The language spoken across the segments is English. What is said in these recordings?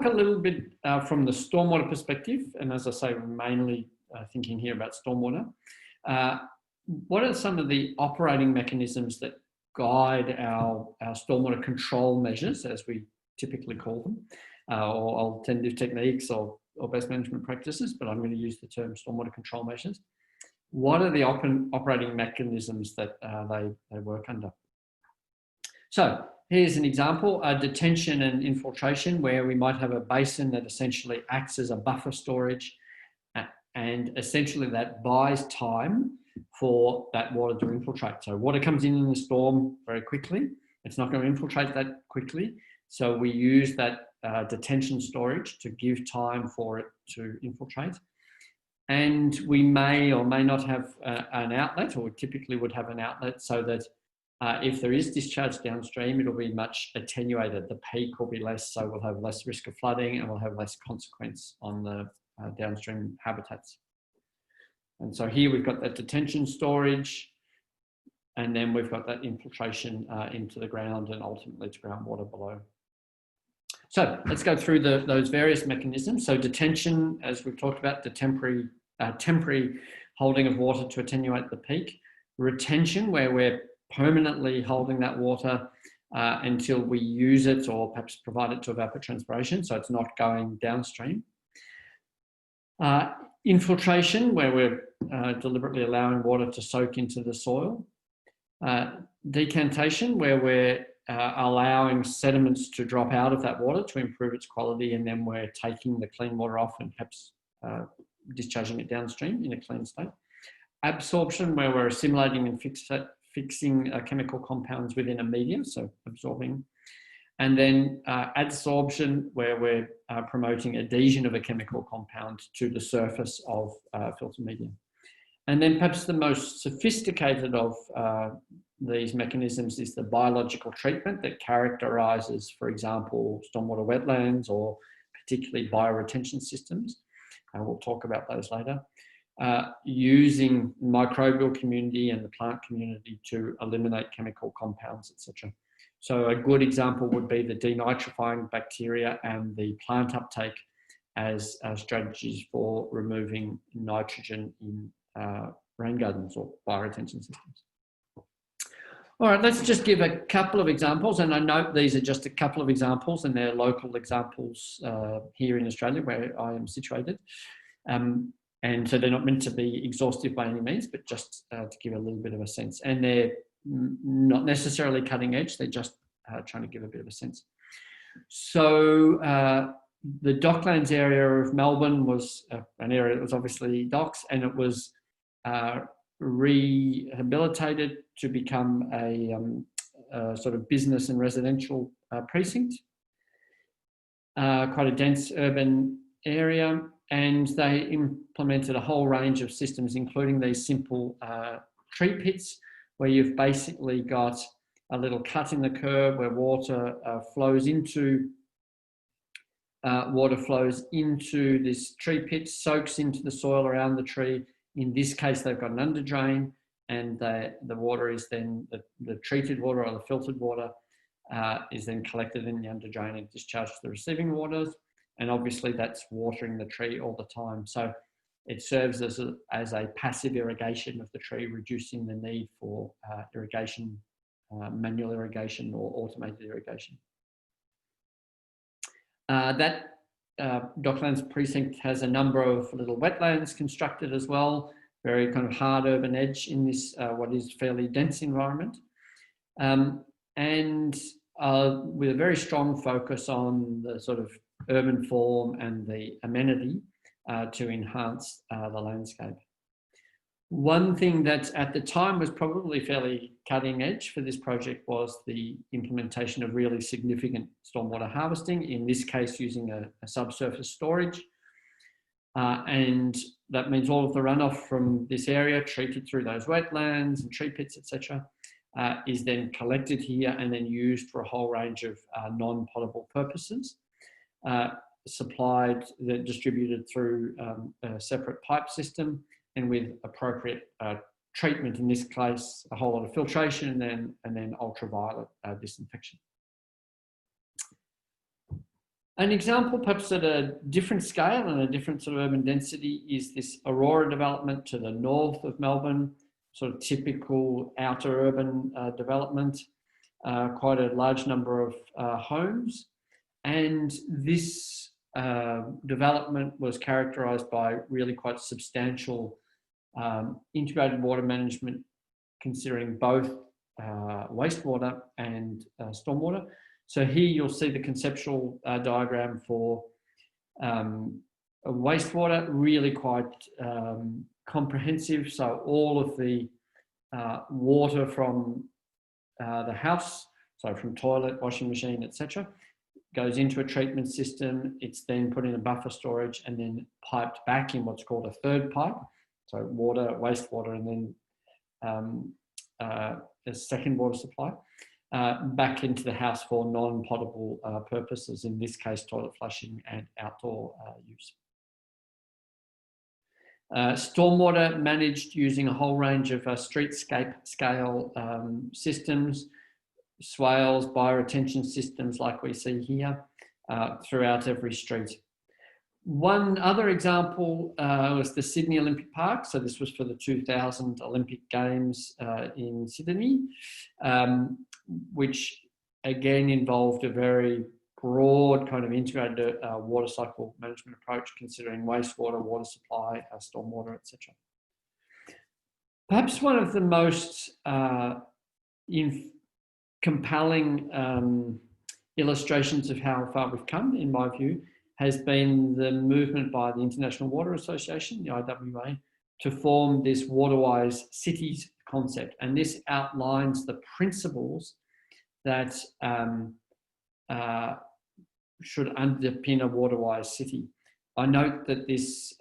a little bit from the stormwater perspective, and as I say, we're mainly thinking here about stormwater. What are some of the operating mechanisms that guide our stormwater control measures, as we typically call them, or alternative techniques or best management practices, but I'm going to use the term stormwater control measures. What are the operating mechanisms that they work under? So here's an example, detention and infiltration, where we might have a basin that essentially acts as a buffer storage, and essentially that buys time for that water to infiltrate. So water comes in the storm very quickly. It's not going to infiltrate that quickly. So we use that detention storage to give time for it to infiltrate. And we may or may not have an outlet, or we typically would have an outlet, so that if there is discharge downstream, it'll be much attenuated. The peak will be less, so we'll have less risk of flooding and we'll have less consequence on the downstream habitats. And so here we've got that detention storage, and then we've got that infiltration into the ground and ultimately to groundwater below. So let's go through those various mechanisms. So detention, as we've talked about, the temporary holding of water to attenuate the peak. Retention, where we're permanently holding that water until we use it, or perhaps provide it to evapotranspiration, so it's not going downstream. Infiltration, where we're deliberately allowing water to soak into the soil. Decantation, where we're allowing sediments to drop out of that water to improve its quality, and then we're taking the clean water off and perhaps discharging it downstream in a clean state. Absorption, where we're assimilating and fixing chemical compounds within a medium, so absorbing. And then adsorption, where we're promoting adhesion of a chemical compound to the surface of filter medium. And then perhaps the most sophisticated of these mechanisms is the biological treatment that characterises, for example, stormwater wetlands or particularly bioretention systems. And we'll talk about those later. Using microbial community and the plant community to eliminate chemical compounds, etc. So a good example would be the denitrifying bacteria and the plant uptake as strategies for removing nitrogen in rain gardens or bioretention systems. All right, let's just give a couple of examples, and I note these are just a couple of examples, and they're local examples here in Australia where I am situated. And so they're not meant to be exhaustive by any means, but just to give a little bit of a sense. And they're not necessarily cutting edge, they're just trying to give a bit of a sense. So the Docklands area of Melbourne was an area that was obviously docks, and it was rehabilitated to become a sort of business and residential precinct, quite a dense urban area. And they implemented a whole range of systems, including these simple tree pits, where you've basically got a little cut in the curb where water flows into this tree pit, soaks into the soil around the tree. In this case, they've got an under drain, and the water is then, the treated water or the filtered water is then collected in the under drain and discharged to the receiving waters. And obviously that's watering the tree all the time. So it serves as a passive irrigation of the tree, reducing the need for irrigation, manual irrigation or automated irrigation. That Docklands precinct has a number of little wetlands constructed as well, very kind of hard urban edge in this, what is fairly dense environment. And with a very strong focus on the sort of urban form and the amenity to enhance the landscape. One thing that at the time was probably fairly cutting edge for this project was the implementation of really significant stormwater harvesting, in this case using a subsurface storage. And that means all of the runoff from this area treated through those wetlands and tree pits, etc., is then collected here and then used for a whole range of non-potable purposes. Distributed through a separate pipe system, and with appropriate treatment, in this case, a whole lot of filtration and then ultraviolet disinfection. An example, perhaps at a different scale and a different sort of urban density, is this Aurora development to the north of Melbourne, sort of typical outer urban development, quite a large number of homes. And this development was characterised by really quite substantial integrated water management, considering both wastewater and stormwater. So here you'll see the conceptual diagram for wastewater, really quite comprehensive. So all of the water from the house, so from toilet, washing machine, etc., goes into a treatment system. It's then put in a buffer storage and then piped back in what's called a third pipe. So water, wastewater, and then a second water supply. Back into the house for non-potable purposes, in this case, toilet flushing and outdoor use. Stormwater managed using a whole range of streetscape scale systems, swales, bioretention systems like we see here throughout every street. One other example was the Sydney Olympic Park. So this was for the 2000 Olympic Games in Sydney, which again involved a very broad kind of integrated water cycle management approach, considering wastewater, water supply, stormwater, etc. Perhaps one of the most compelling illustrations of how far we've come, in my view, has been the movement by the International Water Association, the IWA, to form this waterwise cities concept. And this outlines the principles that should underpin a waterwise city. I note that this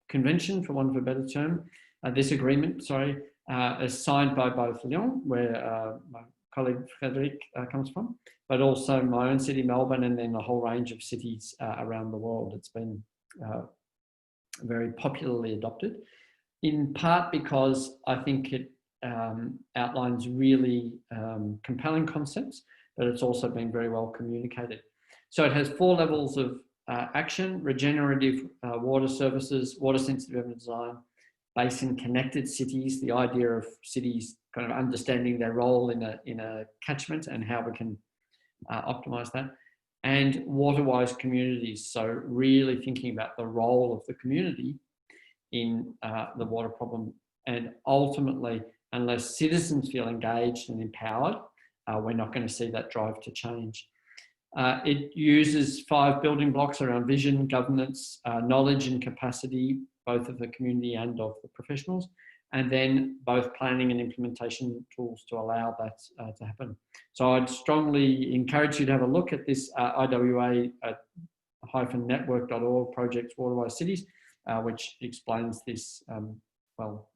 convention, for want of a better term, this agreement, sorry, is signed by both Lyon, where my colleague Frederic comes from, but also my own city, Melbourne, and then a whole range of cities around the world. It's been very popularly adopted, in part because I think it outlines really compelling concepts, but it's also been very well communicated. So it has 4 levels of action: regenerative water services, water sensitive urban design, basin connected cities, the idea of cities kind of understanding their role in a catchment and how we can optimize that, and waterwise communities. So really thinking about the role of the community in the water problem. And ultimately, unless citizens feel engaged and empowered, we're not going to see that drive to change. It uses 5 building blocks around vision, governance, knowledge and capacity, both of the community and of the professionals, and then both planning and implementation tools to allow that to happen. So I'd strongly encourage you to have a look at this IWA-network.org project, Waterwise Cities, which explains this well